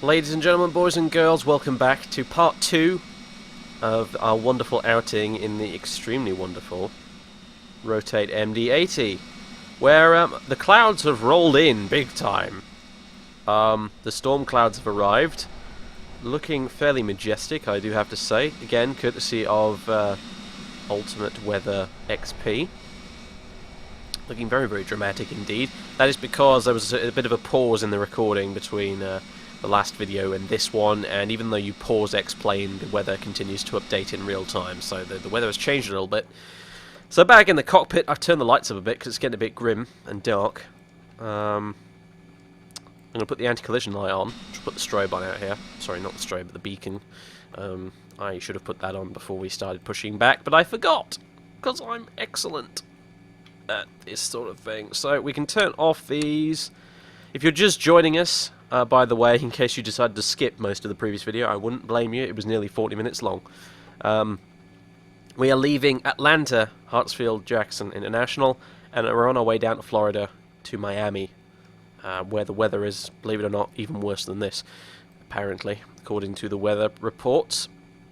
Ladies and gentlemen, boys and girls, welcome back to part 2 of our wonderful outing in the extremely wonderful Rotate MD-80, where the clouds have rolled in big time. The storm clouds have arrived, looking fairly majestic, I do have to say, again courtesy of Ultimate Weather XP. Looking very, very dramatic indeed. That is because there was a bit of a pause in the recording between the last video and this one, and even though you pause X-Plane, the weather continues to update in real time, so the weather has changed a little bit. So back in the cockpit, I've turned the lights up a bit because it's getting a bit grim and dark. I'm going to put the anti-collision light on. Should put the strobe on out here. Sorry, not the strobe, but the beacon. I should have put that on before we started pushing back, but I forgot, because I'm excellent at this sort of thing. So we can turn off these. If you're just joining us, by the way, in case you decided to skip most of the previous video, I wouldn't blame you. It was nearly 40 minutes long. We are leaving Atlanta, Hartsfield-Jackson International, and we're on our way down to Florida to Miami, where the weather is, believe it or not, even worse than this, apparently, according to the weather reports.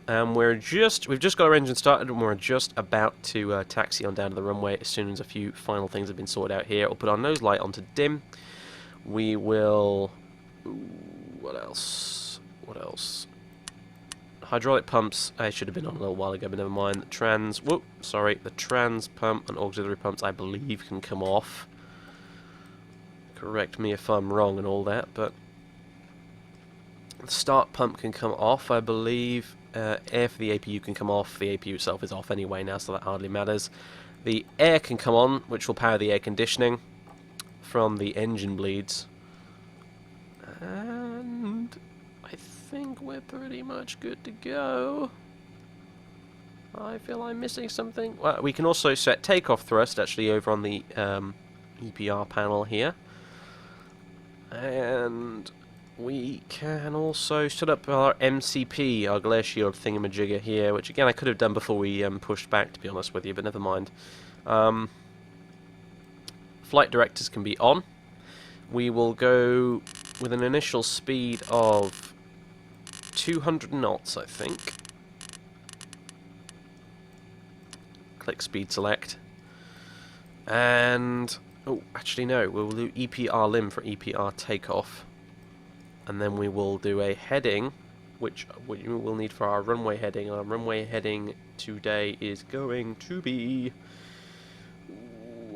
We've just got our engine started, and we're just about to taxi on down to the runway as soon as a few final things have been sorted out here. We'll put our nose light onto dim. We will... What else? Hydraulic pumps, I should have been on a little while ago, but never mind. The trans pump and auxiliary pumps, I believe, can come off. Correct me if I'm wrong and all that, but the start pump can come off, I believe. Air for the APU can come off. The APU itself is off anyway now, so that hardly matters. The air can come on, which will power the air conditioning from the engine bleeds. And I think we're pretty much good to go. I feel I'm missing something. Well, we can also set takeoff thrust actually over on the EPR panel here. And we can also set up our MCP, our glare shield thingamajigger here, which again I could have done before we pushed back, to be honest with you, but never mind. Flight directors can be on. We will go with an initial speed of 200 knots, I think. Click speed select. And, oh, actually no, we'll do EPR lim for EPR takeoff. And then we will do a heading, which we will need for our runway heading. Our runway heading today is going to be...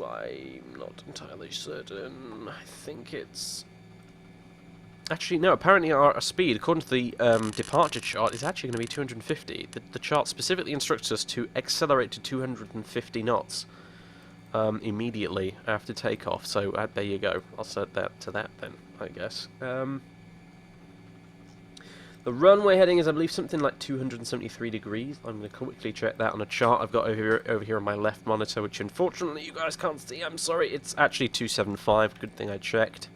I'm not entirely certain. I think it's... Actually, no, apparently our speed, according to the departure chart, is actually going to be 250. The chart specifically instructs us to accelerate to 250 knots immediately after takeoff. So there you go. I'll set that to that then, I guess. The runway heading is, I believe, something like 273 degrees. I'm going to quickly check that on a chart I've got over here on my left monitor, which unfortunately you guys can't see. I'm sorry, it's actually 275. Good thing I checked.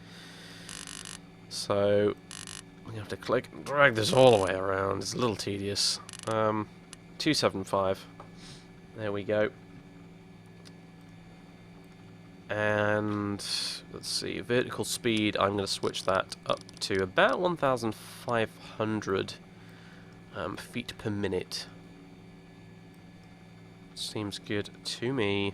So, I'm going to have to click and drag this all the way around. It's a little tedious. 275. There we go. And let's see, vertical speed, I'm going to switch that up to about 1,500 feet per minute. Seems good to me.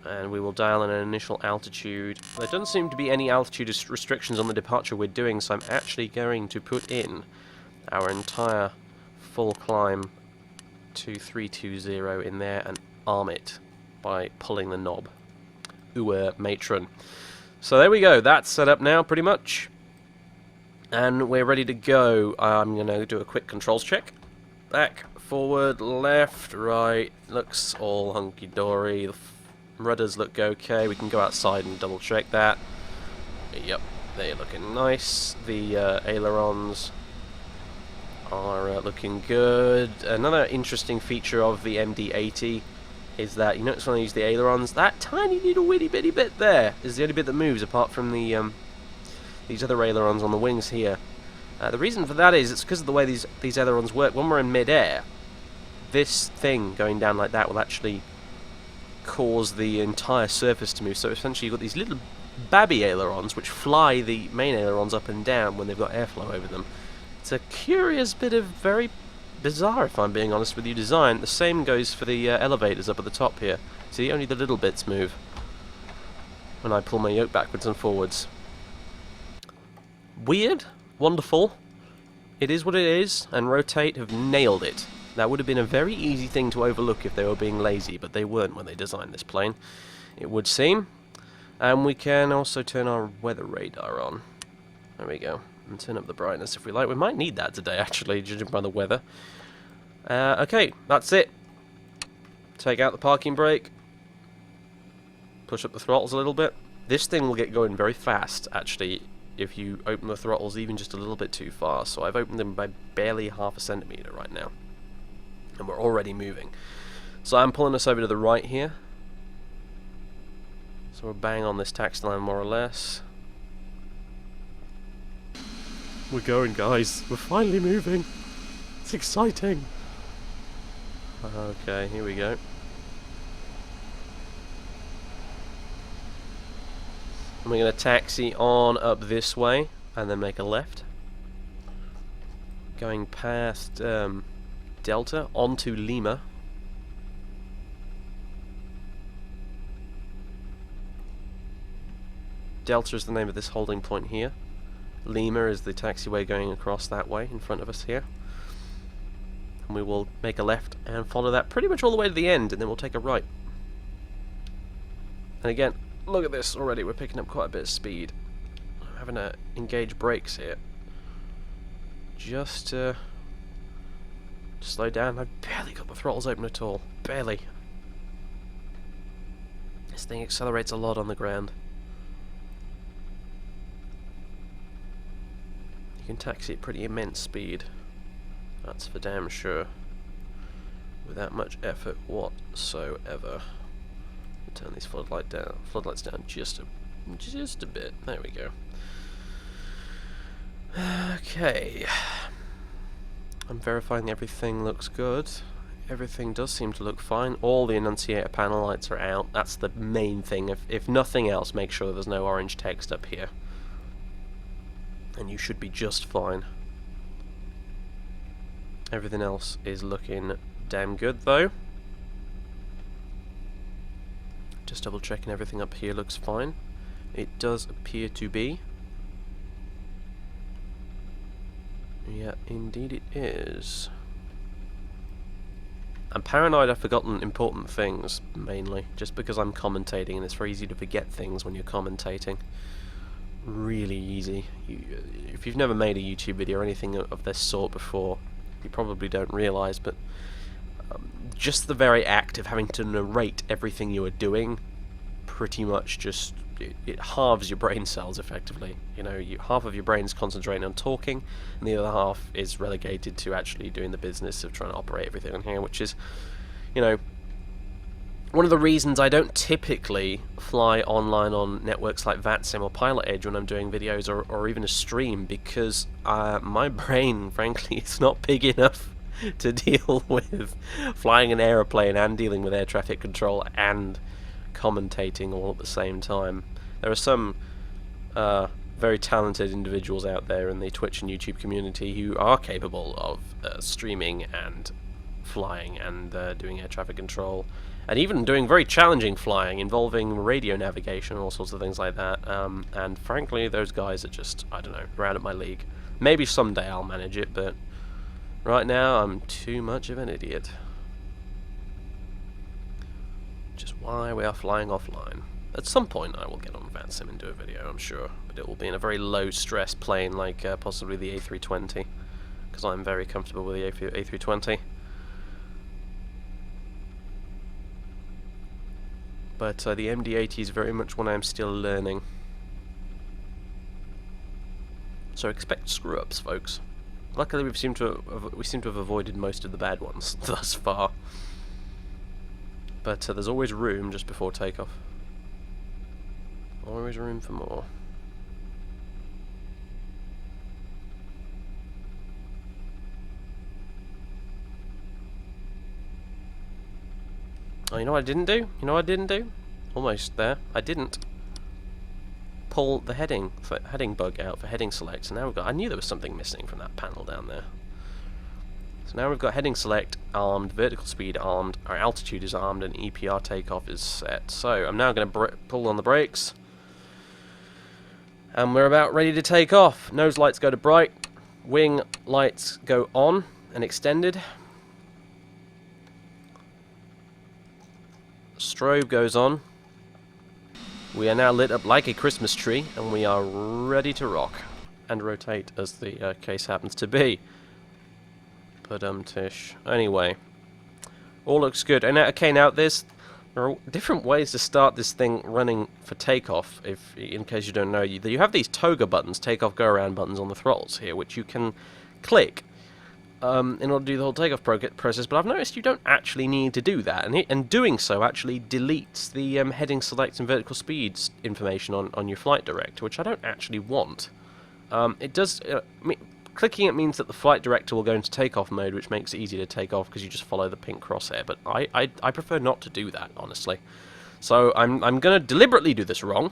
And we will dial in an initial altitude. There doesn't seem to be any altitude restrictions on the departure we're doing, so I'm actually going to put in our entire full climb to 320 in there and arm it by pulling the knob. Matron. So there we go, that's set up now pretty much, and we're ready to go. I'm gonna do a quick controls check. Back, forward, left, right, looks all hunky-dory. The rudders look okay. We can go outside and double check that. Yep, they're looking nice. The ailerons are looking good. Another interesting feature of the MD-80 is that, you notice when I use the ailerons, that tiny little witty bitty bit there is the only bit that moves apart from the these other ailerons on the wings here. The reason for that is it's because of the way these ailerons work. When we're in mid-air, this thing going down like that will actually cause the entire surface to move. So essentially you've got these little babby ailerons, which fly the main ailerons up and down when they've got airflow over them. It's a curious bit of very bizarre, if I'm being honest with you, design. The same goes for the elevators up at the top here. See, only the little bits move when I pull my yoke backwards and forwards. Weird, wonderful. It is what it is, and Rotate have nailed it. That would have been a very easy thing to overlook if they were being lazy, but they weren't when they designed this plane, it would seem. And we can also turn our weather radar on. There we go. And turn up the brightness if we like. We might need that today, actually, judging by the weather. Okay, that's it. Take out the parking brake. Push up the throttles a little bit. This thing will get going very fast, actually, if you open the throttles even just a little bit too far. So I've opened them by barely half a centimetre right now. And we're already moving. So I'm pulling us over to the right here. So we're bang on this taxi line more or less. We're going, guys. We're finally moving. It's exciting. Okay, here we go. And we're going to taxi on up this way and then make a left. Going past Delta onto Lima. Delta is the name of this holding point here. Lima is the taxiway going across that way in front of us here. And we will make a left and follow that pretty much all the way to the end, and then we'll take a right. And again, look at this already, we're picking up quite a bit of speed. I'm having to engage brakes here. Just to slow down. I've barely got the throttles open at all. Barely. This thing accelerates a lot on the ground. You can taxi at pretty immense speed. That's for damn sure. Without much effort whatsoever. Turn these floodlights down just a bit. There we go. Okay. I'm verifying everything looks good. Everything does seem to look fine. All the annunciator panel lights are out. That's the main thing. If nothing else, make sure there's no orange text up here. And you should be just fine. Everything else is looking damn good though. Just double checking everything up here looks fine. It does appear to be. Yeah, indeed it is. I'm paranoid I've forgotten important things, mainly, just because I'm commentating and it's very easy to forget things when you're commentating. Really easy. If you've never made a YouTube video or anything of this sort before, you probably don't realise, but just the very act of having to narrate everything you are doing pretty much just it halves your brain cells effectively. You know, half of your brain's concentrating on talking and the other half is relegated to actually doing the business of trying to operate everything on here, which is, you know, one of the reasons I don't typically fly online on networks like VATSIM or Pilot Edge when I'm doing videos or even a stream, because my brain, frankly, is not big enough to deal with flying an aeroplane and dealing with air traffic control and commentating all at the same time. There are some very talented individuals out there in the Twitch and YouTube community who are capable of streaming and flying and doing air traffic control, and even doing very challenging flying involving radio navigation and all sorts of things like that. And frankly, those guys are just, I don't know, they're out of my league. Maybe someday I'll manage it, but right now I'm too much of an idiot. Which is why we are flying offline. At some point I will get on VATSIM and do a video, I'm sure, but it will be in a very low stress plane like possibly the A320, because I'm very comfortable with the A320. But the MD-80 is very much one I am still learning. So expect screw-ups, folks. Luckily we seem to have avoided most of the bad ones thus far. But there's always room just before takeoff. Always room for more. Oh, you know what I didn't do? You know what I didn't do? Almost there. I didn't. pull the heading bug out for heading select. So now we've got, I knew there was something missing from that panel down there. So now we've got heading select armed, vertical speed armed, our altitude is armed, and EPR takeoff is set. So I'm now going to pull on the brakes, and we're about ready to take off. Nose lights go to bright, wing lights go on and extended. Strobe goes on. We are now lit up like a Christmas tree, and we are ready to rock and rotate, as the case happens to be. Tish. Anyway, all looks good. And okay, now there are different ways to start this thing running for takeoff. If, in case you don't know, you have these toga buttons, takeoff, go around buttons on the throttles here, which you can click in order to do the whole takeoff process. But I've noticed you don't actually need to do that, and doing so actually deletes the heading select and vertical speeds information on your flight director, which I don't actually want. It does. Clicking it means that the flight director will go into takeoff mode, which makes it easy to take off because you just follow the pink crosshair. But I prefer not to do that, honestly. So I'm going to deliberately do this wrong,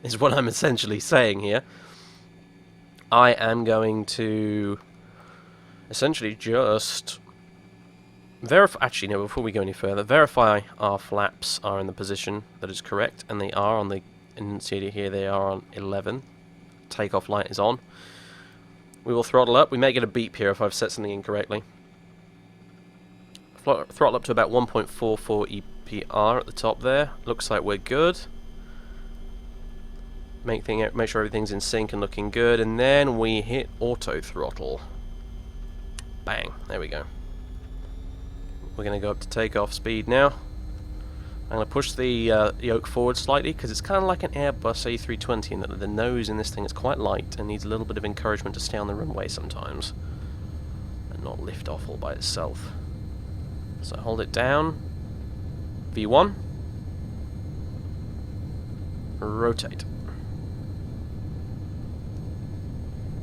is what I'm essentially saying here. I am going to essentially just verify. Actually, no. Before we go any further, verify our flaps are in the position that is correct, and they are on the. And see here, they are on 11. Takeoff light is on. We will throttle up. We may get a beep here if I've set something incorrectly. Throttle up to about 1.44 EPR at the top there. Looks like we're good. Make sure everything's in sync and looking good, and then we hit auto throttle. Bang. There we go. We're going to go up to takeoff speed now. I'm going to push the yoke forward slightly because it's kind of like an Airbus A320 in that the nose in this thing is quite light and needs a little bit of encouragement to stay on the runway sometimes and not lift off all by itself. So hold it down. V1. Rotate.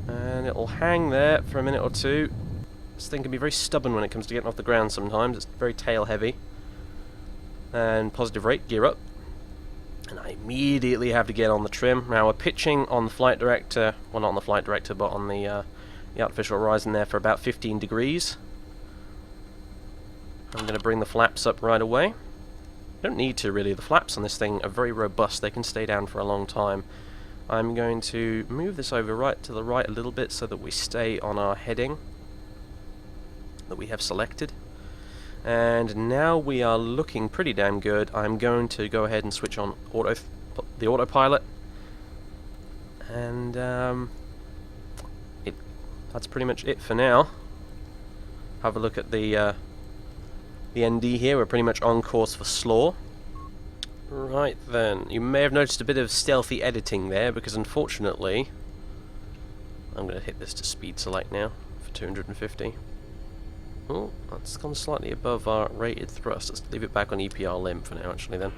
And it'll hang there for a minute or two. This thing can be very stubborn when it comes to getting off the ground sometimes. It's very tail heavy. And positive rate, gear up. And I immediately have to get on the trim. Now we're pitching on the flight director, well not on the flight director, but on the artificial horizon there for about 15 degrees. I'm going to bring the flaps up right away. Don't need to really, the flaps on this thing are very robust, they can stay down for a long time. I'm going to move this over right to the right a little bit so that we stay on our heading that we have selected. And now we are looking pretty damn good. I'm going to go ahead and switch on the autopilot, and that's pretty much it for now. Have a look at the ND here. We're pretty much on course for SLOR. Right then, you may have noticed a bit of stealthy editing there because unfortunately, I'm going to hit this to speed select now for 250. Oh, that's gone slightly above our rated thrust. Let's leave it back on EPR limb for now, actually, then.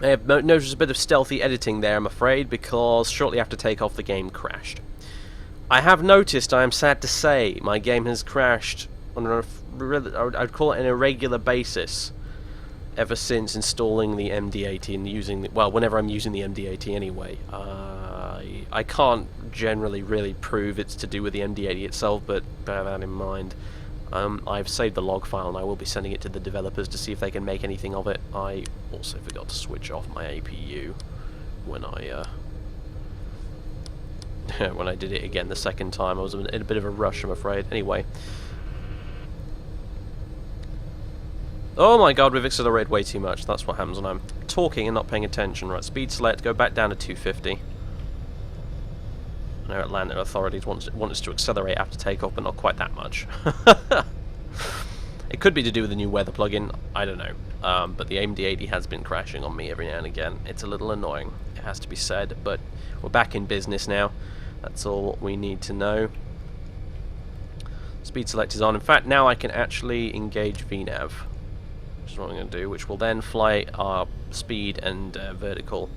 I have noticed a bit of stealthy editing there, I'm afraid, because shortly after takeoff the game crashed. I have noticed, I am sad to say, my game has crashed on I'd call it an irregular basis ever since installing the MD-80 and using the, well, whenever I'm using the MD-80 anyway. I can't generally really prove it's to do with the MD-80 itself, but bear that in mind. I've saved the log file and I will be sending it to the developers to see if they can make anything of it. I also forgot to switch off my APU when I when I did it again the second time. I was in a bit of a rush, I'm afraid. Anyway. Oh my god, we've accelerated way too much. That's what happens when I'm talking and not paying attention. Right, speed select, go back down to 250. Now Atlanta authorities want us to accelerate after takeoff, but not quite that much. It could be to do with the new weather plugin, I don't know. But the MD-80 has been crashing on me every now and again. It's a little annoying, it has to be said, but we're back in business now. That's all we need to know. Speed select is on. In fact, now I can actually engage VNAV, which is what I'm going to do, which will then fly our speed and vertical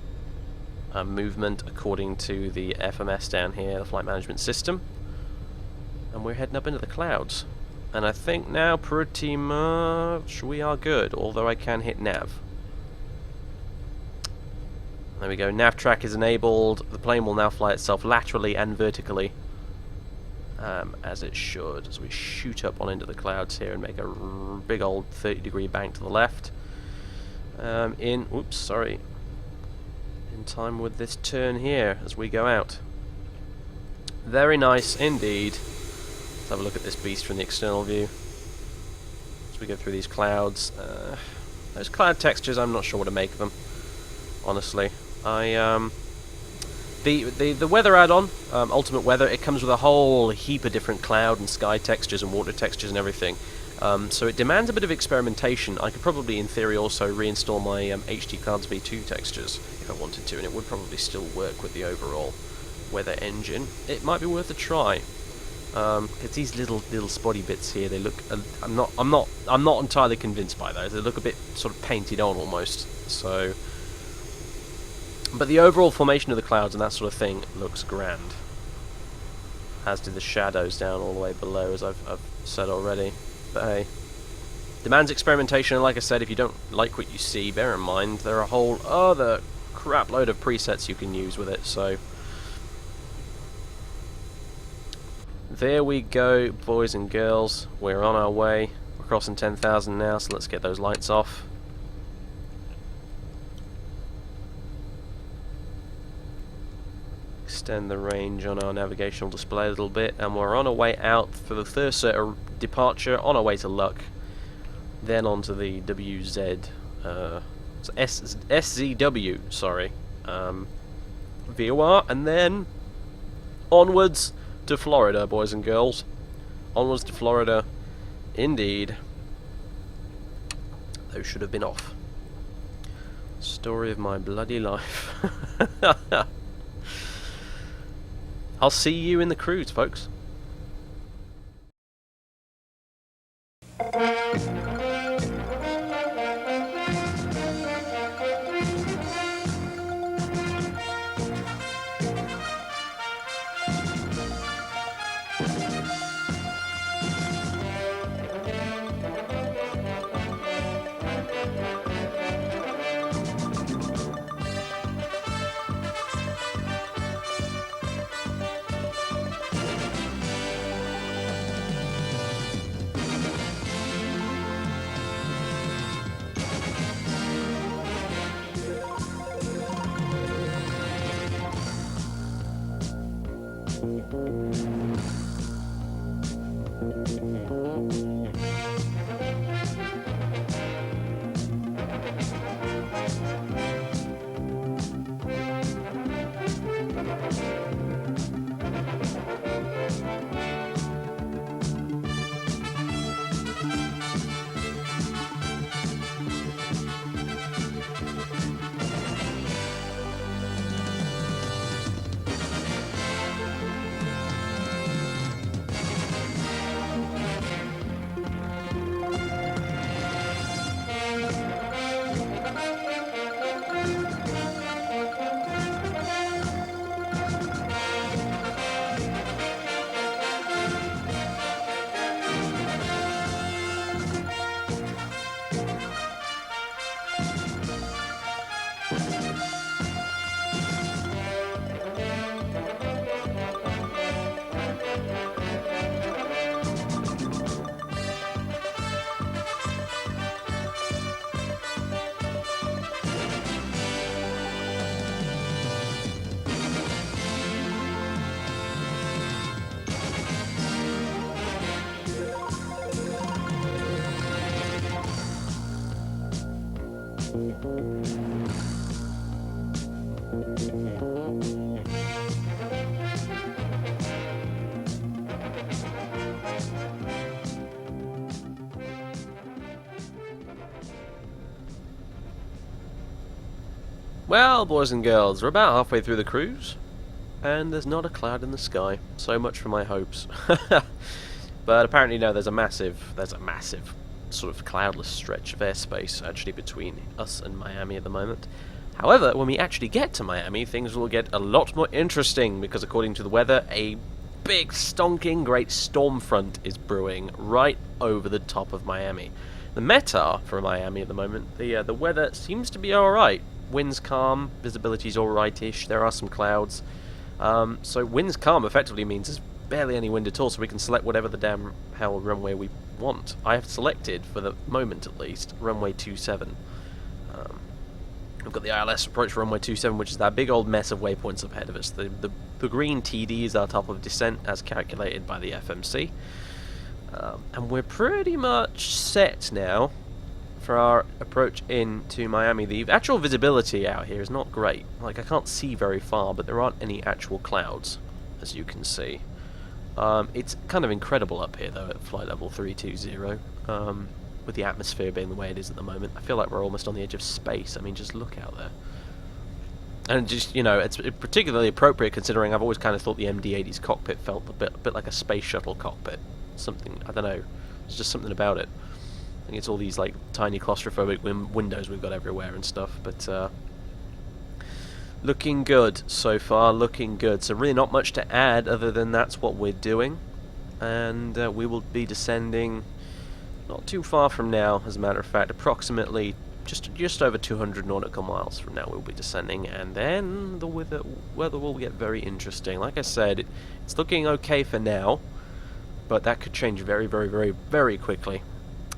movement according to the FMS down here, the flight management system. And we're heading up into the clouds. And I think now pretty much we are good, although I can hit nav. There we go. Nav track is enabled. The plane will now fly itself laterally and vertically, as it should, as we shoot up on into the clouds here and make a big old 30-degree bank to the left. In time with this turn here as we go out. Very nice indeed. Let's have a look at this beast from the external view as we go through these clouds. Those cloud textures, I'm not sure what to make of them, honestly. The weather add-on, Ultimate Weather, it comes with a whole heap of different cloud and sky textures and water textures and everything. So it demands a bit of experimentation. I could probably, in theory, also reinstall my HD Clouds V2 textures if I wanted to, and it would probably still work with the overall weather engine. It might be worth a try. It's these little spotty bits here. They look. I'm not entirely convinced by those. They look a bit sort of painted on almost. So, but the overall formation of the clouds and that sort of thing looks grand. As do the shadows down all the way below, as I've said already. But hey, demands experimentation, and like I said, if you don't like what you see, bear in mind there are a whole other crap load of presets you can use with it, so there we go, boys and girls. We're on our way. We're crossing 10,000 now, so let's get those lights off. Extend the range on our navigational display a little bit, and we're on our way out for the Thursa departure, on our way to Luck, then on to the WZ, SZW, sorry, VOR, and then onwards to Florida, boys and girls. Onwards to Florida, indeed. Those should have been off. Story of my bloody life. I'll see you in the cruise, folks. Well, boys and girls, we're about halfway through the cruise, and there's not a cloud in the sky. So much for my hopes. But apparently, no, there's a massive sort of cloudless stretch of airspace actually between us and Miami at the moment. However, when we actually get to Miami, things will get a lot more interesting, because according to the weather, a big stonking great storm front is brewing right over the top of Miami. The METAR for Miami at the moment, the weather seems to be alright. Wind's calm, visibility's alright-ish, there are some clouds. So wind's calm effectively means there's barely any wind at all, so we can select whatever the damn hell runway we want. I have selected, for the moment at least, runway 27. We've got the ILS approach for runway 27, which is that big old mess of waypoints ahead of us. The green TD is our top of descent, as calculated by the FMC. And we're pretty much set now for our approach into Miami. The actual visibility out here is not great. Like, I can't see very far, but there aren't any actual clouds, as you can see. It's kind of incredible up here, though, at flight level 320. With the atmosphere being the way it is at the moment, I feel like we're almost on the edge of space. I mean, just look out there. And just, you know, it's particularly appropriate considering I've always kind of thought the MD-80's cockpit felt a bit like a space shuttle cockpit. Something, I don't know, it's just something about it. I think it's all these, like, tiny claustrophobic windows we've got everywhere and stuff, but, looking good so far, looking good. So really not much to add other than that's what we're doing. And we will be descending not too far from now, as a matter of fact, approximately just over 200 nautical miles from now we'll be descending, and then the weather will get very interesting. Like I said, it's looking okay for now, but that could change very, very, very, very quickly.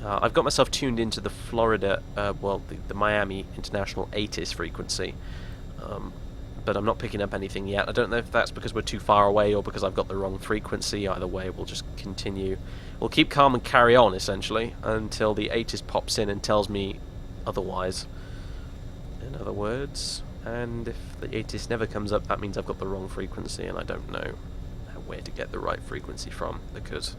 I've got myself tuned into the Florida, the Miami International ATIS frequency, but I'm not picking up anything yet. I don't know if that's because we're too far away or because I've got the wrong frequency. Either way, we'll just continue. We'll keep calm and carry on, essentially, until the ATIS pops in and tells me otherwise. In other words, and if the ATIS never comes up, that means I've got the wrong frequency, and I don't know where to get the right frequency from, because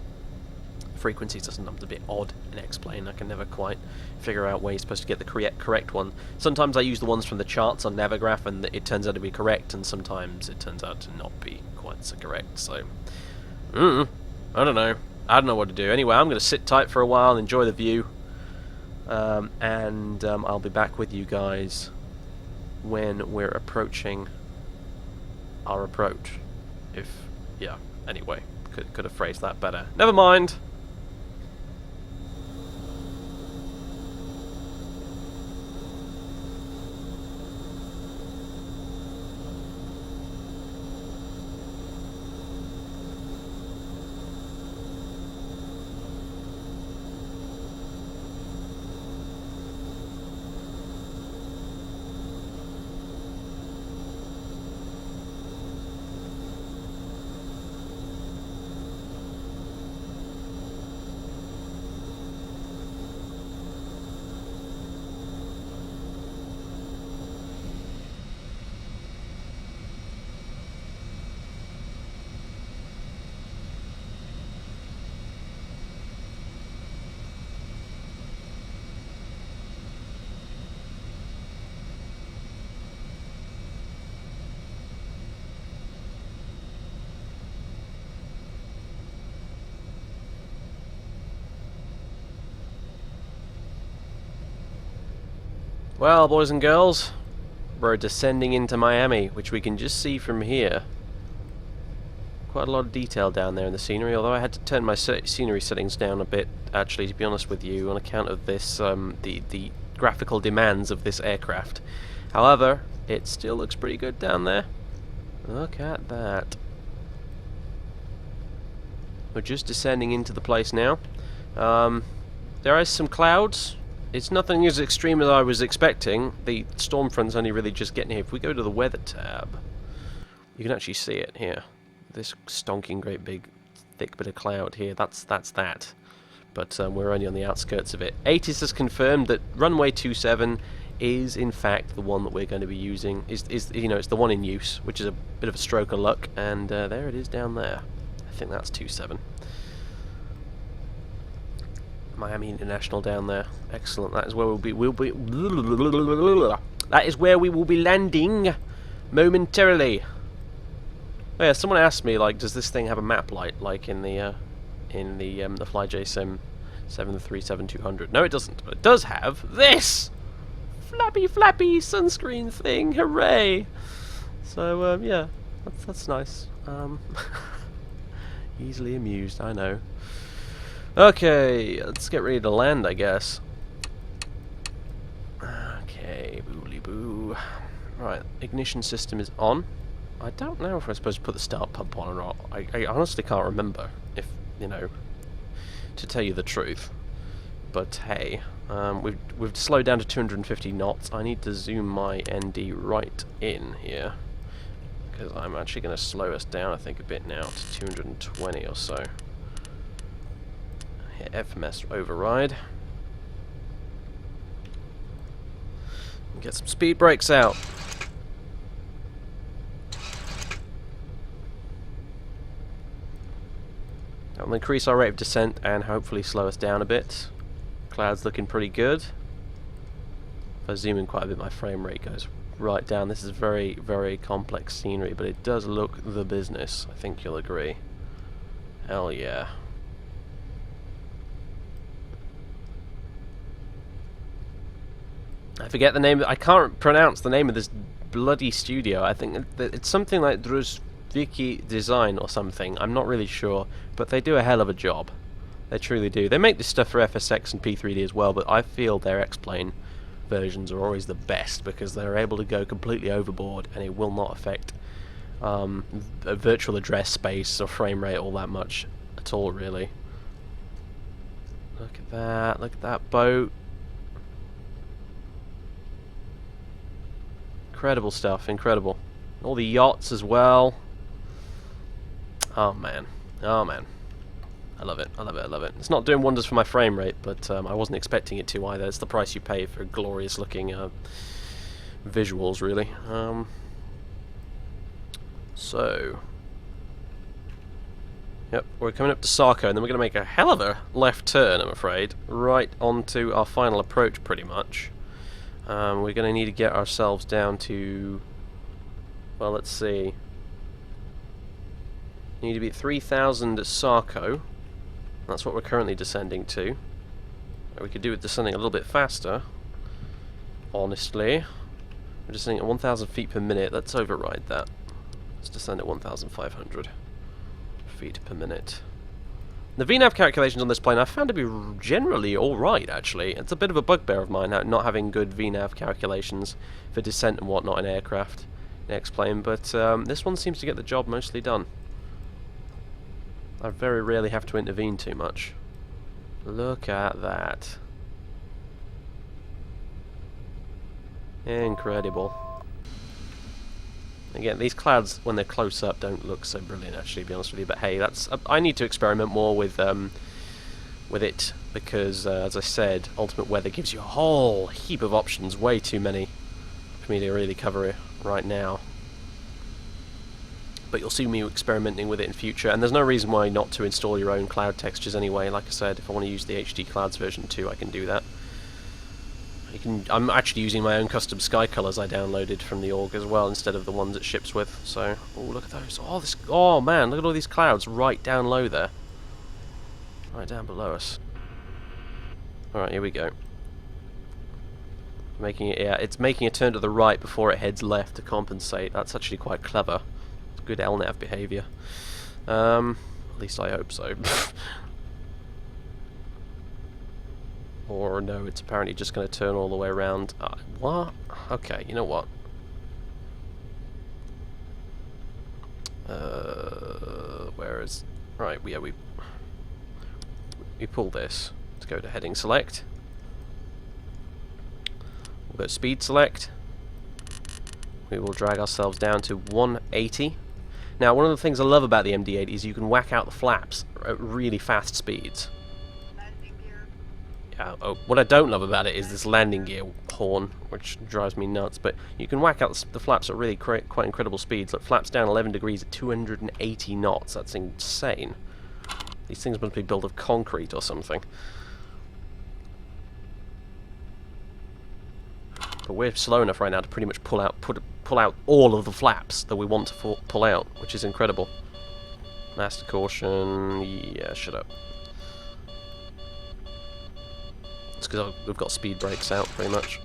frequencies are sometimes a bit odd in X-Plane. I can never quite figure out where you're supposed to get the correct one. Sometimes I use the ones from the charts on Navigraph and it turns out to be correct, and sometimes it turns out to not be quite so correct, so I don't know. I don't know what to do. Anyway, I'm going to sit tight for a while, enjoy the view, and I'll be back with you guys when we're approaching our approach. Yeah, anyway, could have phrased that better. Never mind. Well, boys and girls, we're descending into Miami, which we can just see from here. Quite a lot of detail down there in the scenery, although I had to turn my scenery settings down a bit, actually, to be honest with you, on account of this, the graphical demands of this aircraft. However, it still looks pretty good down there. Look at that. We're just descending into the place now. There is some clouds. It's nothing as extreme as I was expecting. The storm front's only really just getting here. If we go to the weather tab, you can actually see it here. This stonking great big thick bit of cloud here, that's that. But we're only on the outskirts of it. ATIS has confirmed that runway 27 is in fact the one that we're going to be using. You know, it's the one in use, which is a bit of a stroke of luck, and there it is down there. I think that's 27. Miami International down there. Excellent. That is where that is where we will be landing momentarily. Oh yeah, someone asked me, like, does this thing have a map light like in the FlyJ Sim 737-200? No, it doesn't, but it does have this flappy sunscreen thing. Hooray! So yeah, that's nice. Easily amused, I know. Okay, let's get ready to land, I guess. Okay, Okay, boobly boo. Right, ignition system is on. I don't know if I'm supposed to put the start pump on or not. I honestly can't remember, if, you know, to tell you the truth. But hey, we've slowed down to 250 knots. I need to zoom my ND right in here, because I'm actually going to slow us down, I think, a bit now to 220 or so. Hit FMS override. Get some speed brakes out. That will increase our rate of descent and hopefully slow us down a bit. Cloud's looking pretty good. If I zoom in quite a bit, my frame rate goes right down. This is very, very complex scenery, but it does look the business. I think you'll agree. Hell yeah. I forget the name. I can't pronounce the name of this bloody studio. I think it's something like Druzviki Design or something. I'm not really sure, but they do a hell of a job. They truly do. They make this stuff for FSX and P3D as well, but I feel their X-Plane versions are always the best because they're able to go completely overboard and it will not affect virtual address space or frame rate all that much at all, really. Look at that. Look at that boat. Incredible stuff, incredible. All the yachts as well. Oh man, oh man. I love it, I love it, I love it. It's not doing wonders for my frame rate, but I wasn't expecting it to either. It's the price you pay for glorious looking visuals, really. So, yep, we're coming up to Sarko, and then we're going to make a hell of a left turn, I'm afraid, right onto our final approach, pretty much. We're going to need to get ourselves down to, well, let's see. Need to be at 3,000 at Sarko. That's what we're currently descending to. We could do it descending a little bit faster, honestly. We're descending at 1,000 feet per minute. Let's override that. Let's descend at 1,500 feet per minute. The VNAV calculations on this plane I found to be generally alright, actually. It's a bit of a bugbear of mine, not having good VNAV calculations for descent and whatnot in aircraft, in X-Plane, but this one seems to get the job mostly done. I very rarely have to intervene too much. Look at that. Incredible. Again, these clouds, when they're close up, don't look so brilliant, actually, to be honest with you. But hey, that's I need to experiment more with it, because, as I said, Ultimate Weather gives you a whole heap of options, way too many for me to really cover it right now. But you'll see me experimenting with it in future, and there's no reason why not to install your own cloud textures anyway. Like I said, if I want to use the HD Clouds version 2, I can do that. I'm actually using my own custom sky colours I downloaded from the org as well, instead of the ones it ships with. So, oh, look at those! Oh man, look at all these clouds right down low there, right down below us. All right, here we go. Making it, yeah, it's making a turn to the right before it heads left to compensate. That's actually quite clever. It's good LNAV behaviour. At least I hope so. Or no, it's apparently just going to turn all the way around. What? Okay, you know what? Where is... Right, yeah, we pull this to go to heading select. We'll go speed select. We will drag ourselves down to 180. Now, one of the things I love about the MD-80 is you can whack out the flaps at really fast speeds. Oh, what I don't love about it is this landing gear horn, which drives me nuts, but you can whack out the flaps at really quite incredible speeds. Look, flaps down 11 degrees at 280 knots. That's insane. These things must be built of concrete or something. But we're slow enough right now to pretty much pull out all of the flaps that we want to pull out, which is incredible. Master caution, yeah, shut up. It's because we've got speed brakes out, pretty much.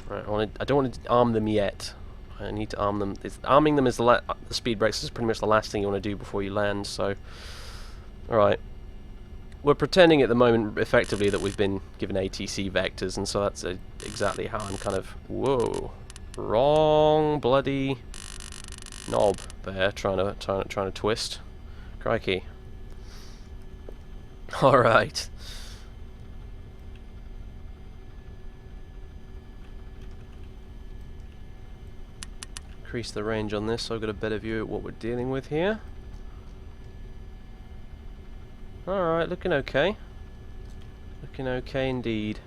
Right, I don't want to arm them yet. I need to arm them. Arming them is the speed brakes is pretty much the last thing you want to do before you land. So, all right, we're pretending at the moment, effectively, that we've been given ATC vectors, and so that's exactly how I'm kind of... Whoa. Wrong bloody knob there, trying to twist. Crikey. Alright. Increase the range on this so I've got a better view of what we're dealing with here. Alright, looking okay. Looking okay indeed.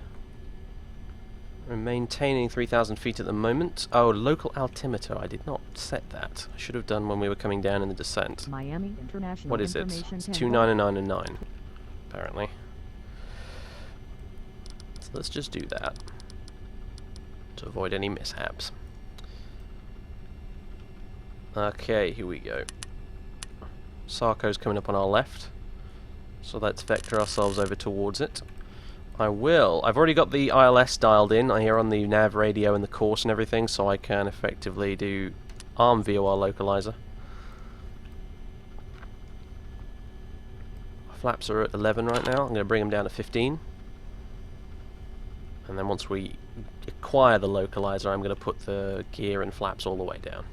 We're maintaining 3,000 feet at the moment. Oh, local altimeter. I did not set that. I should have done when we were coming down in the descent. Miami International. What is it? It's 299 apparently. So let's just do that to avoid any mishaps. Okay, here we go. Sarko's coming up on our left, so let's vector ourselves over towards it. I've already got the ILS dialed in. I hear on the nav radio and the course and everything, so I can effectively do ARM VOR localizer. Flaps are at 11 right now. I'm going to bring them down to 15. And then once we acquire the localizer, I'm going to put the gear and flaps all the way down.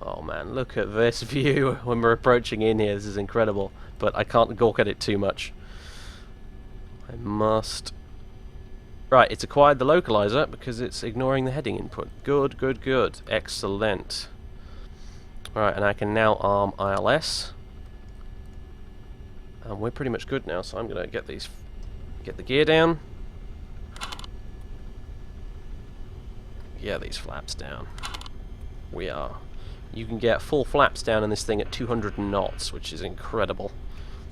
Oh man, look at this view when we're approaching in here. This is incredible. But I can't gawk at it too much. I must... Right, it's acquired the localizer because it's ignoring the heading input. Good, good, good. Excellent. Alright, and I can now arm ILS. And we're pretty much good now, so I'm going to get the gear down. Get these flaps down. We are. You can get full flaps down in this thing at 200 knots, which is incredible.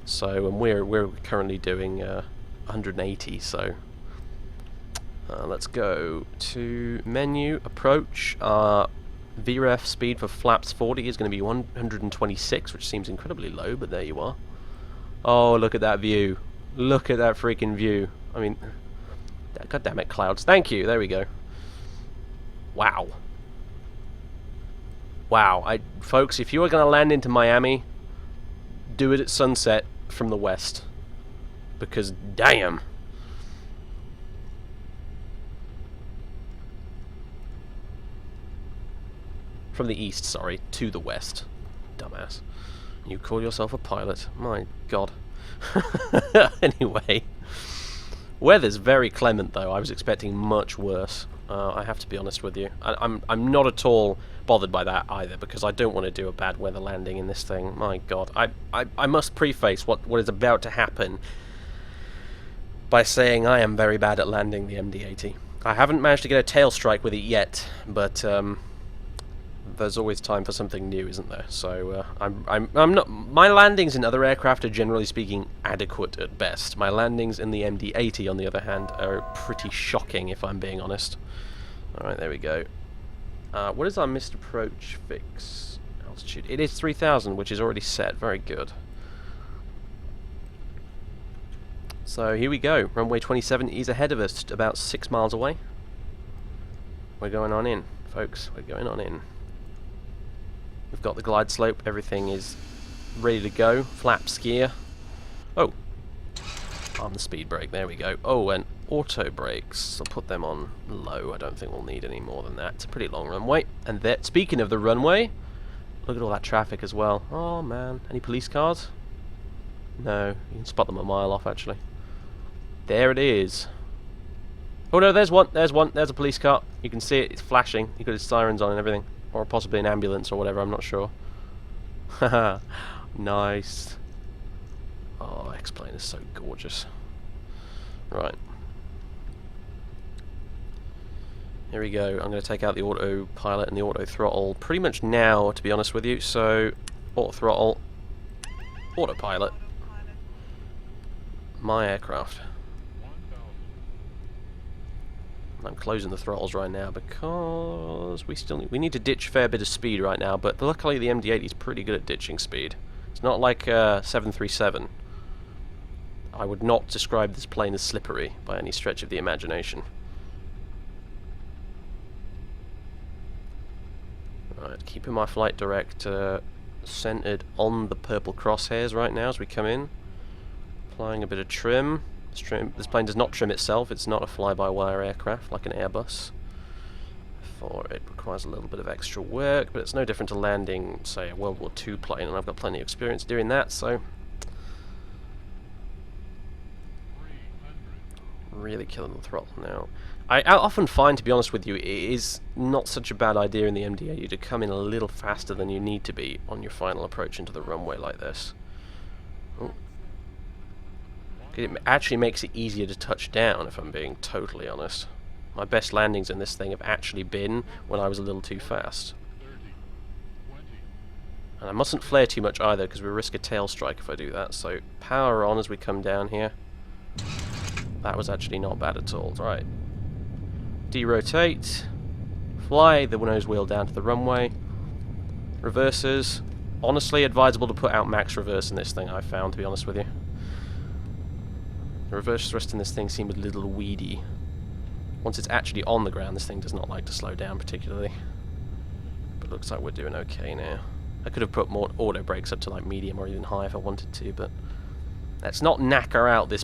So, and we're currently doing 180, so let's go to menu, approach. VREF speed for flaps 40 is going to be 126, which seems incredibly low, but there you are. Oh, look at that view. Look at that freaking view. I mean, god damn it, clouds. Thank you, there we go. Wow. Wow, folks, if you are going to land into Miami, do it at sunset from the west. Because, damn. From the east, sorry, to the west. Dumbass. You call yourself a pilot? My god. Anyway. Weather's very clement, though. I was expecting much worse. I have to be honest with you. I'm not at all bothered by that either, because I don't want to do a bad weather landing in this thing. My god. I must preface what is about to happen by saying I am very bad at landing the MD-80. I haven't managed to get a tail strike with it yet, but there's always time for something new, isn't there? So I'm not. My landings in other aircraft are generally speaking adequate at best. My landings in the MD-80, on the other hand, are pretty shocking, if I'm being honest. All right, there we go. What is our missed approach fix altitude? It is 3,000, which is already set. Very good. So here we go. Runway 27 is ahead of us, about 6 miles away. We're going on in, folks. We're going on in. We've got the glide slope. Everything is ready to go. Flaps, gear. Oh. On the speed brake. There we go. Oh, and auto brakes. I'll put them on low. I don't think we'll need any more than that. It's a pretty long runway. And there, speaking of the runway, look at all that traffic as well. Oh, man. Any police cars? No. You can spot them a mile off, actually. There it is. Oh, no, there's one. There's one. There's a police car. You can see it. It's flashing. You've got its sirens on and everything. Or possibly an ambulance or whatever. I'm not sure. Haha. Nice. Oh, X-Plane is so gorgeous. Right. Here we go. I'm going to take out the autopilot and the auto throttle pretty much now, to be honest with you. So, auto throttle, autopilot, my aircraft. I'm closing the throttles right now because we need to ditch a fair bit of speed right now, but luckily the MD-80 is pretty good at ditching speed. It's not like 737. I would not describe this plane as slippery by any stretch of the imagination. Right, keeping my flight direct centered on the purple crosshairs right now as we come in. Applying a bit of trim. This plane does not trim itself, it's not a fly-by-wire aircraft like an Airbus. Therefore it requires a little bit of extra work, but it's no different to landing, say, a World War II plane, and I've got plenty of experience doing that, so... Really killing the throttle now. I often find, to be honest with you, it is not such a bad idea in the MD-80 to come in a little faster than you need to be on your final approach into the runway like this. Oh. It actually makes it easier to touch down, if I'm being totally honest. My best landings in this thing have actually been when I was a little too fast. And I mustn't flare too much either, because we risk a tail strike if I do that, so power on as we come down here. That was actually not bad at all. Right. Derotate. Fly the nose wheel down to the runway. Reverses. Honestly advisable to put out max reverse in this thing, I've found, to be honest with you. The reverse thrust in this thing seemed a little weedy. Once it's actually on the ground, this thing does not like to slow down particularly. But looks like we're doing okay now. I could have put more auto brakes up to like medium or even high if I wanted to, but let's not knacker out this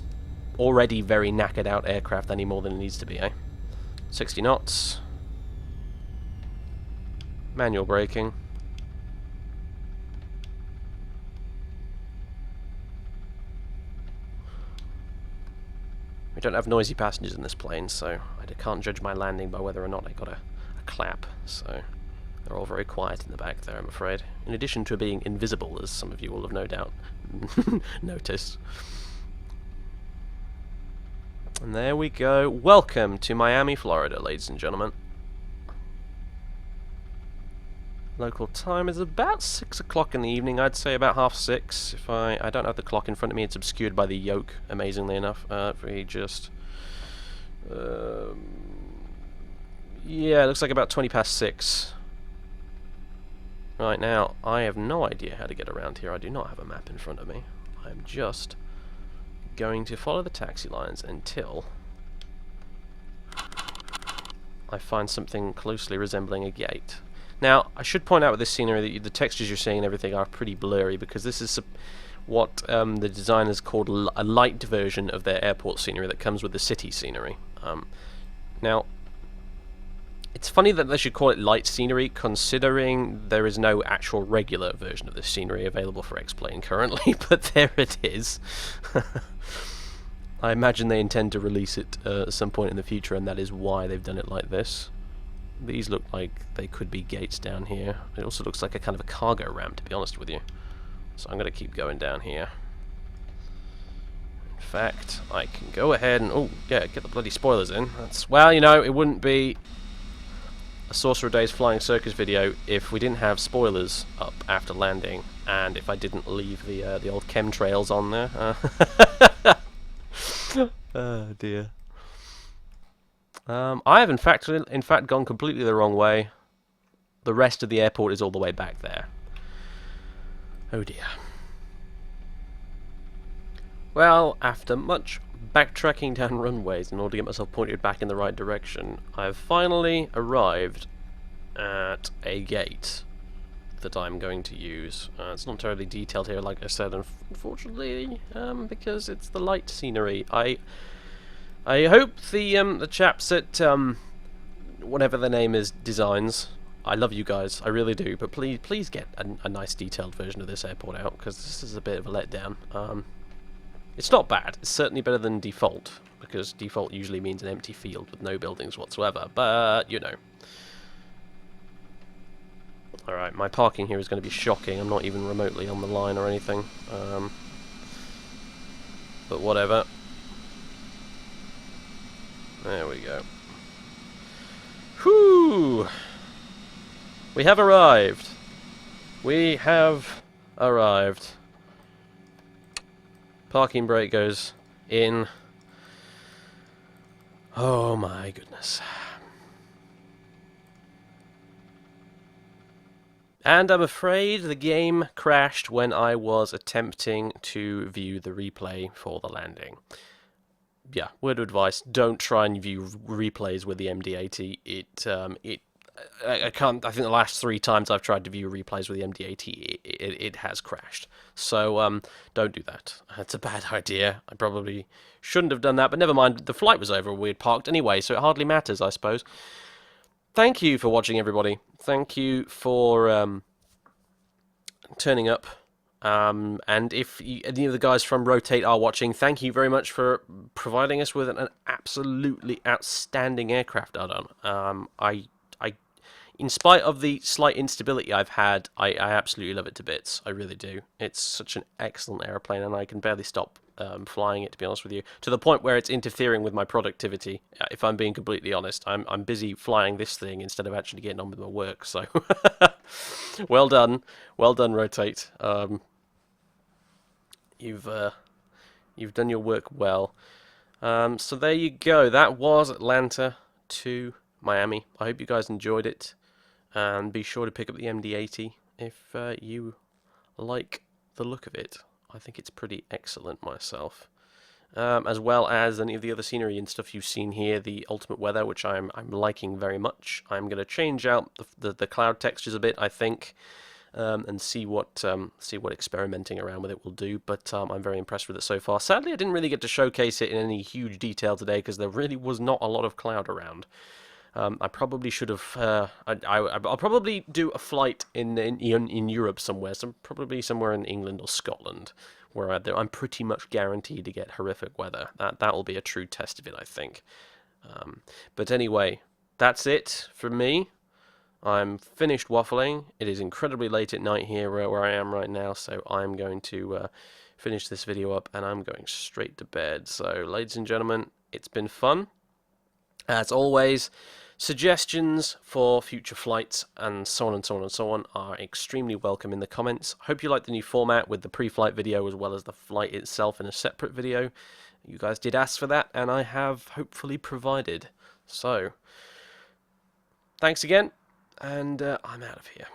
already very knackered out aircraft any more than it needs to be, eh? 60 knots. Manual braking. We don't have noisy passengers in this plane, so I can't judge my landing by whether or not I got a clap, so they're all very quiet in the back there, I'm afraid. In addition to being invisible, as some of you will have no doubt noticed. And there we go. Welcome to Miami, Florida, ladies and gentlemen. Local time is about 6 o'clock in the evening. I'd say about 6:30. If I don't have the clock in front of me, it's obscured by the yoke, amazingly enough. If we just... yeah, it looks like about 6:20. Right now, I have no idea how to get around here. I do not have a map in front of me. I'm just going to follow the taxi lines until I find something closely resembling a gate. Now, I should point out with this scenery that the textures you're seeing and everything are pretty blurry, because this is what the designers called a light version of their airport scenery that comes with the city scenery. Now, it's funny that they should call it light scenery, considering there is no actual regular version of this scenery available for X-Plane currently, but there it is. I imagine they intend to release it at some point in the future, and that is why they've done it like this. These look like they could be gates down here. It also looks like a kind of a cargo ramp, to be honest with you. So I'm going to keep going down here. In fact, I can go ahead and... oh, yeah, get the bloody spoilers in. That's, well, you know, it wouldn't be a Sorcerer Days Flying Circus video if we didn't have spoilers up after landing, and if I didn't leave the old chemtrails on there. Oh dear. I have in fact gone completely the wrong way. The rest of the airport is all the way back there. Oh dear. Well, after much backtracking down runways in order to get myself pointed back in the right direction, I've finally arrived at a gate that I'm going to use. It's not terribly detailed here, like I said, unfortunately, because it's the light scenery. I hope the chaps at whatever their name is, Designs. I love you guys, I really do, but please get a nice detailed version of this airport out, because this is a bit of a letdown. It's not bad. It's certainly better than default, because default usually means an empty field with no buildings whatsoever, but, you know. Alright, my parking here is going to be shocking. I'm not even remotely on the line or anything. But whatever. There we go. Whew! We have arrived. We have arrived. Parking brake goes in. Oh my goodness. And I'm afraid the game crashed when I was attempting to view the replay for the landing. Yeah, word of advice, don't try and view replays with the MD-80. I can't. I think the last 3 times I've tried to view replays with the MD-80, it has crashed. So don't do that. That's a bad idea. I probably shouldn't have done that, but never mind. The flight was over. We had parked anyway, so it hardly matters, I suppose. Thank you for watching, everybody. Thank you for turning up. And if any of the guys from Rotate are watching, thank you very much for providing us with an absolutely outstanding aircraft add-on. In spite of the slight instability I've had, I absolutely love it to bits. I really do. It's such an excellent airplane, and I can barely stop flying it, to be honest with you, to the point where it's interfering with my productivity. If I'm being completely honest, I'm busy flying this thing instead of actually getting on with my work. So, well done, Rotate. You've done your work well. So there you go. That was Atlanta to Miami. I hope you guys enjoyed it. And be sure to pick up the MD-80 if you like the look of it. I think it's pretty excellent myself. As well as any of the other scenery and stuff you've seen here, the ultimate weather, which I'm liking very much. I'm going to change out the cloud textures a bit, I think, and see what experimenting around with it will do. But I'm very impressed with it so far. Sadly, I didn't really get to showcase it in any huge detail today because there really was not a lot of cloud around. I probably should have. I'll probably do a flight in Europe somewhere, probably somewhere in England or Scotland, where I'm pretty much guaranteed to get horrific weather. That will be a true test of it, I think. But anyway, that's it from me. I'm finished waffling. It is incredibly late at night here where I am right now, so I'm going to finish this video up and I'm going straight to bed. So, ladies and gentlemen, it's been fun. As always, suggestions for future flights and so on and so on and so on are extremely welcome in the comments. Hope you like the new format with the pre-flight video as well as the flight itself in a separate video. You guys did ask for that, and I have hopefully provided. So, thanks again, and I'm out of here.